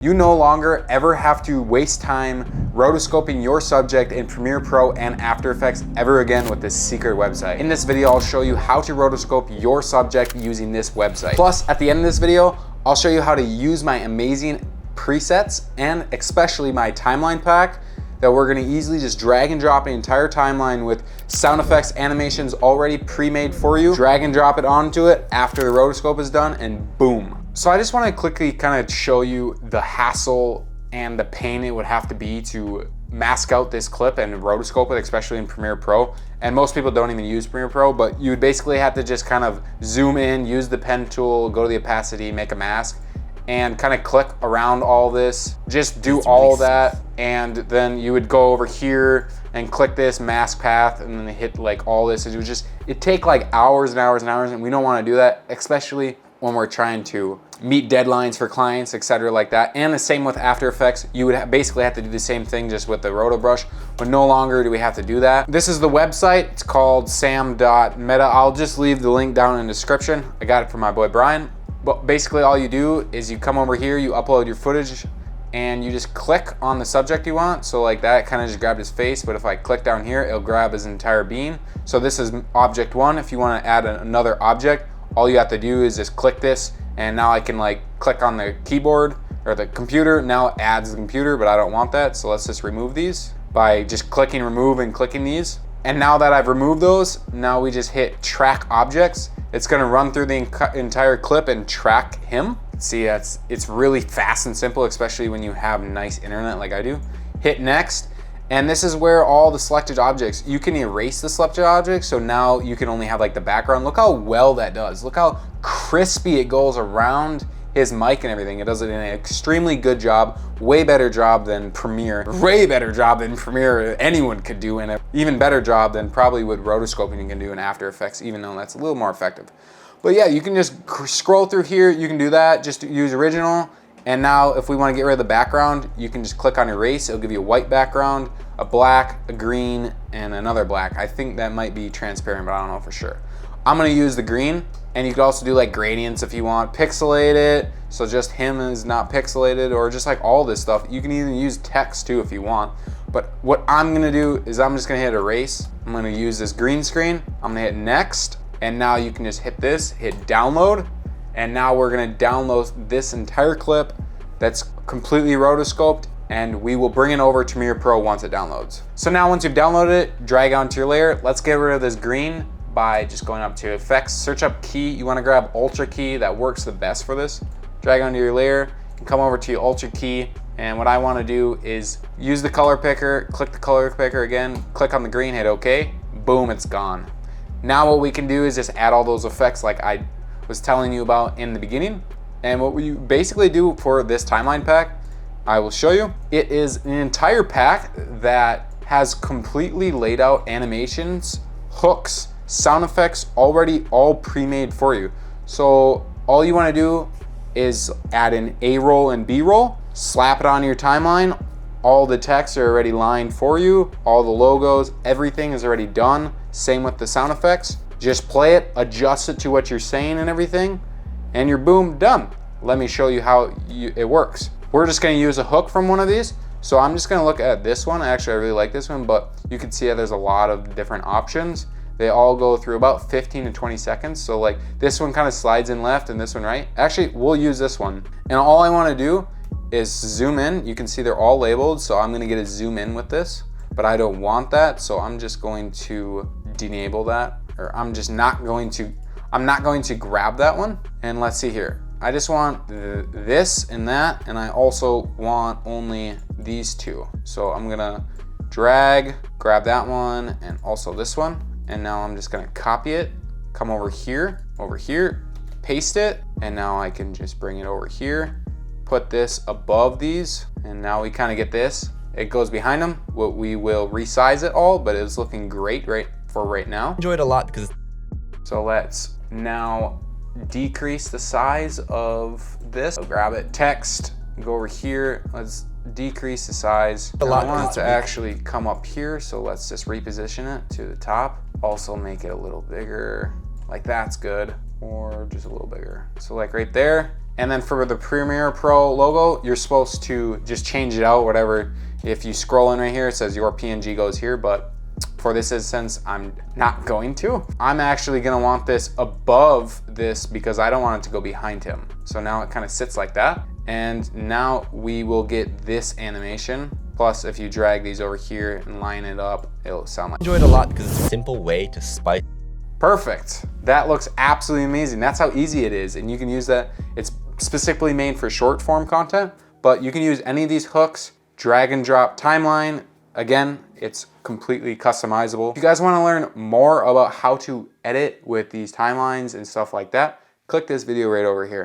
You no longer ever have to waste time rotoscoping your subject in Premiere Pro and After Effects ever again with this secret website. In this video, I'll show you how to rotoscope your subject using this website. Plus, at the end of this video, I'll show you how to use my amazing presets and especially my timeline pack that we're gonna easily just drag and drop an entire timeline with sound effects, animations already pre-made for you. Drag and drop it onto it after the rotoscope is done and boom. So I just want to quickly kind of show you the hassle and the pain it would have to be to mask out this clip and rotoscope it, especially in Premiere Pro. And most people don't even use Premiere Pro, but you would basically have to just kind of zoom in, use the pen tool, go to the opacity, make a mask, and kind of click around all this. Just do all that, and then you would go over here and click this mask path and then hit like all this. It'd take like hours and hours and hours, and we don't want to do that, especially when we're trying to meet deadlines for clients, etc. like that. And the same with After Effects. You would basically have to do the same thing just with the roto brush, but no longer do we have to do that. This is the website. It's called sam.meta. I'll just leave the link down in the description. I got it from my boy Brian. But basically all you do is you come over here, you upload your footage, and you just click on the subject you want. So like that, it kind of just grabbed his face, but if I click down here, it'll grab his entire bean. So this is object one. If you want to add another object, all you have to do is just click this, and now I can like click on the keyboard or the computer. Now it adds the computer, but I don't want that. So let's just remove these by just clicking remove and clicking these. And now that I've removed those, now we just hit track objects. It's gonna run through the entire clip and track him. See, it's really fast and simple, especially when you have nice internet like I do. Hit next. And this is where all the selected objects, you can erase the selected objects, so now you can only have like the background. Look how well that does. Look how crispy it goes around his mic and everything. It does it in an extremely good job, way better job than Premiere, way better job than Premiere anyone could do, and an even better job than probably what rotoscoping can do in After Effects, even though that's a little more effective. But yeah, you can just scroll through here, you can do that, just use original. And now if we want to get rid of the background, you can just click on erase. It'll give you a white background, a black, a green, and another black. I think that might be transparent, but I don't know for sure. I'm gonna use the green, and you could also do like gradients if you want. Pixelate it, so just him is not pixelated, or just like all this stuff. You can even use text too if you want. But what I'm gonna do is I'm just gonna hit erase. I'm gonna use this green screen. I'm gonna hit next, and now you can just hit this, hit download. And now we're gonna download this entire clip that's completely rotoscoped, and we will bring it over to Premiere Pro once it downloads. So now once you've downloaded it, drag onto your layer. Let's get rid of this green by just going up to Effects, search up key. You wanna grab Ultra key, that works the best for this. Drag onto your layer, and come over to your Ultra key, and what I wanna do is use the color picker, click the color picker again, click on the green, hit OK, boom, it's gone. Now what we can do is just add all those effects like I was telling you about in the beginning. And what we basically do for this timeline pack, I will show you. It is an entire pack that has completely laid out animations, hooks, sound effects already all pre-made for you. So all you want to do is add an A roll and B roll, slap it on your timeline. All the texts are already lined for you, all the logos, everything is already done. Same with the sound effects. Just play it, adjust it to what you're saying and everything, and you're boom, done. Let me show you how it works. We're just gonna use a hook from one of these. So I'm just gonna look at this one. Actually, I really like this one, but you can see that there's a lot of different options. They all go through about 15 to 20 seconds. So like this one kind of slides in left and this one right. Actually, we'll use this one. And all I wanna do is zoom in. You can see they're all labeled, so I'm gonna get a zoom in with this, but I don't want that, so I'm just going to enable that. Or I'm not going to grab that one. And let's see here. I just want this and that, and I also want only these two. So I'm gonna drag, grab that one, and also this one. And now I'm just gonna copy it, come over here, paste it, and now I can just bring it over here, put this above these, and now we kind of get this. It goes behind them. We will resize it all, but it's looking great for right now. Enjoy it a lot because. So let's now decrease the size of this. So grab it, text, go over here. Let's decrease the size. I want it to actually come up here, so let's just reposition it to the top. Also make it a little bigger, like that's good, or just a little bigger. So like right there, And then for the Premiere Pro logo, you're supposed to just change it out, whatever. If you scroll in right here, it says your PNG goes here, but for this instance, I'm not going to. I'm actually gonna want this above this because I don't want it to go behind him. So now it kind of sits like that. And now we will get this animation. Plus, if you drag these over here and line it up, it'll sound like. I enjoyed it a lot because it's a simple way to spice. Perfect. That looks absolutely amazing. That's how easy it is. And you can use that. It's specifically made for short form content, but you can use any of these hooks, drag and drop timeline. Again, it's completely customizable. If you guys want to learn more about how to edit with these timelines and stuff like that, click this video right over here.